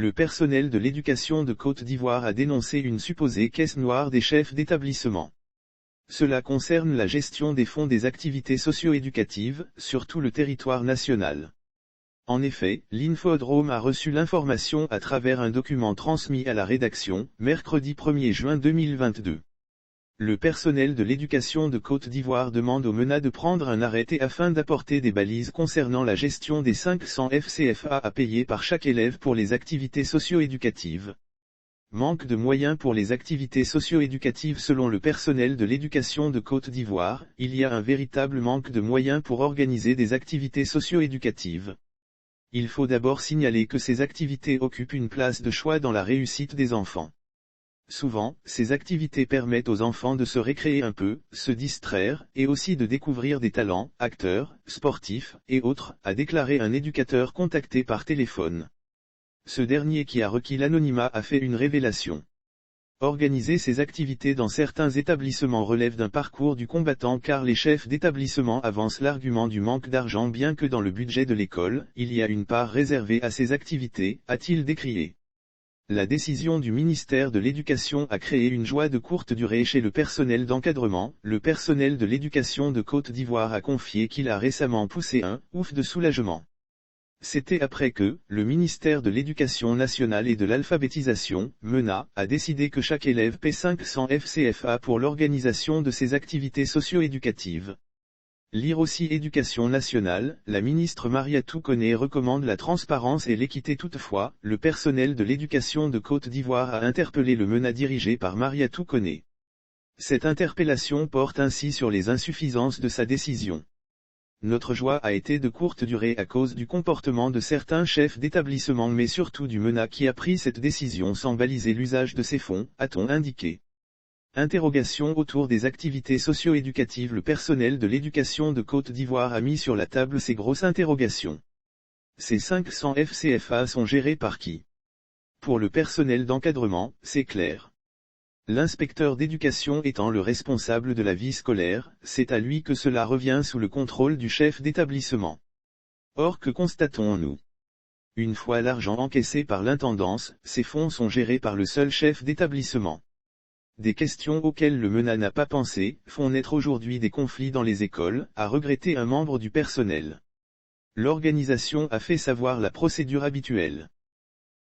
Le personnel de l'éducation de Côte d'Ivoire a dénoncé une supposée caisse noire des chefs d'établissement. Cela concerne la gestion des fonds des activités socio-éducatives, sur tout le territoire national. En effet, l'Infodrome a reçu l'information à travers un document transmis à la rédaction, mercredi 1er juin 2022. Le personnel de l'éducation de Côte d'Ivoire demande au MENA de prendre un arrêté afin d'apporter des balises concernant la gestion des 500 FCFA à payer par chaque élève pour les activités socio-éducatives. Manque de moyens pour les activités socio-éducatives. Selon le personnel de l'éducation de Côte d'Ivoire, il y a un véritable manque de moyens pour organiser des activités socio-éducatives. Il faut d'abord signaler que ces activités occupent une place de choix dans la réussite des enfants. Souvent, ces activités permettent aux enfants de se récréer un peu, se distraire, et aussi de découvrir des talents, acteurs, sportifs, et autres, a déclaré un éducateur contacté par téléphone. Ce dernier qui a requis l'anonymat a fait une révélation. Organiser ces activités dans certains établissements relève d'un parcours du combattant car les chefs d'établissement avancent l'argument du manque d'argent bien que dans le budget de l'école, il y a une part réservée à ces activités, a-t-il décrié. La décision du ministère de l'Éducation a créé une joie de courte durée chez le personnel d'encadrement. Le personnel de l'éducation de Côte d'Ivoire a confié qu'il a récemment poussé un « ouf » de soulagement. C'était après que, le ministère de l'Éducation nationale et de l'alphabétisation, MENA, a décidé que chaque élève paie 500 FCFA pour l'organisation de ses activités socio-éducatives. Lire aussi Éducation nationale, la ministre Mariatou Koné recommande la transparence et l'équité. Toutefois, le personnel de l'éducation de Côte d'Ivoire a interpellé le MENA dirigé par Mariatou Koné. Cette interpellation porte ainsi sur les insuffisances de sa décision. Notre joie a été de courte durée à cause du comportement de certains chefs d'établissement mais surtout du MENA qui a pris cette décision sans baliser l'usage de ces fonds, a-t-on indiqué. Interrogation autour des activités socio-éducatives. Le personnel de l'éducation de Côte d'Ivoire a mis sur la table ces grosses interrogations. Ces 500 FCFA sont gérés par qui? Pour le personnel d'encadrement, c'est clair. L'inspecteur d'éducation étant le responsable de la vie scolaire, c'est à lui que cela revient sous le contrôle du chef d'établissement. Or que constatons-nous? Une fois l'argent encaissé par l'intendance, ces fonds sont gérés par le seul chef d'établissement. Des questions auxquelles le MENA n'a pas pensé, font naître aujourd'hui des conflits dans les écoles, a regretté un membre du personnel. L'organisation a fait savoir la procédure habituelle.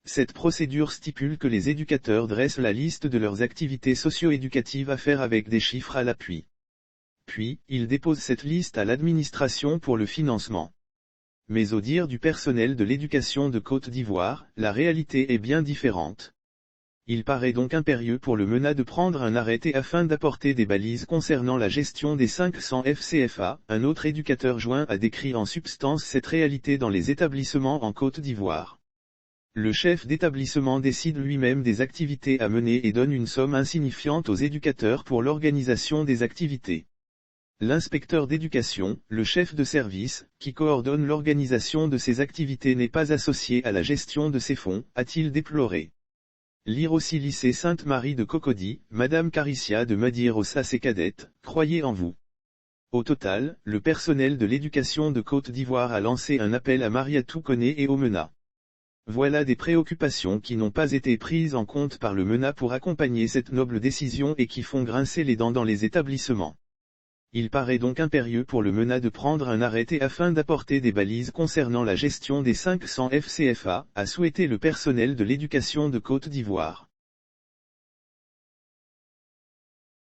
Cette procédure stipule que les éducateurs dressent la liste de leurs activités socio-éducatives à faire avec des chiffres à l'appui. Puis, ils déposent cette liste à l'administration pour le financement. Mais au dire du personnel de l'éducation de Côte d'Ivoire, la réalité est bien différente. Il paraît donc impérieux pour le MENA de prendre un arrêté afin d'apporter des balises concernant la gestion des 500 FCFA. Un autre éducateur joint a décrit en substance cette réalité dans les établissements en Côte d'Ivoire. Le chef d'établissement décide lui-même des activités à mener et donne une somme insignifiante aux éducateurs pour l'organisation des activités. L'inspecteur d'éducation, le chef de service, qui coordonne l'organisation de ces activités n'est pas associé à la gestion de ces fonds, a-t-il déploré. Lire aussi lycée Sainte-Marie de Cocody, Madame Caricia de Madierosa ses cadettes, croyez en vous. Au total, le personnel de l'éducation de Côte d'Ivoire a lancé un appel à Mariatou Koné et au MENA. Voilà des préoccupations qui n'ont pas été prises en compte par le MENA pour accompagner cette noble décision et qui font grincer les dents dans les établissements. Il paraît donc impérieux pour le MENA de prendre un arrêté afin d'apporter des balises concernant la gestion des 500 FCFA, a souhaité le personnel de l'éducation de Côte d'Ivoire.